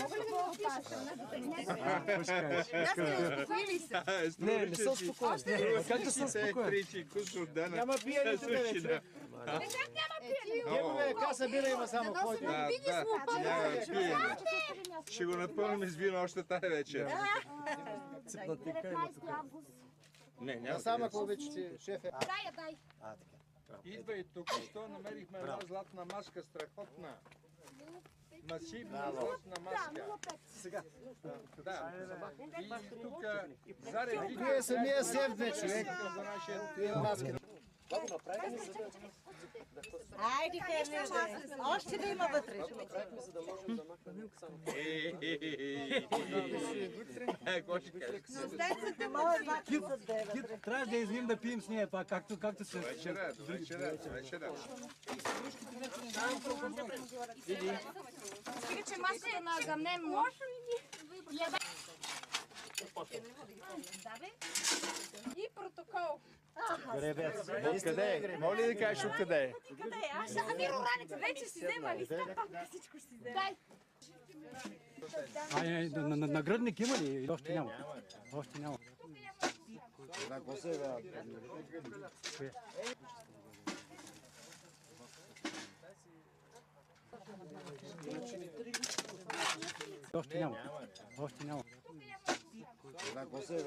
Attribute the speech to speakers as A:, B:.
A: мога ли да го опишеш?
B: Успокоили се.
C: Не съм спокоен. Как да съм спокоен?
D: Няма пиене тук вече.
A: Как няма пиене?
D: Неговия каса бира има само кой.
B: Да,
E: Ще го напълним с вино още тази вечер.
A: 19 август.
E: Не, няма.
D: Само ако обичате, шефе.
A: Дай.
E: Идва и тук, що намерихме една златна маска, страхотна. Масивна златна маска.
D: Сега.
E: Да. И тук зареди...
D: Вие самия сев бе, човек. Вие маската.
B: Айде, Хернер, още да има вътре.
E: Какво ще кажеш?
B: Стенцата може да девет.
C: Трябваше да извиним да пием с нея, пак, както се...
E: Вечера.
A: Стига, че маската на Агамнем може ли ни? И протокол.
D: Откъде е? Моля ли да кажеш откъде е?
A: Къде е? Аз ще бира раница. Вече си вземали. Пак всичко ще си взема. Дай.
C: Нагръдник има ли? Или още няма? Още няма.
D: Какво се е?
C: Още няма. Още няма.
D: Какво се е?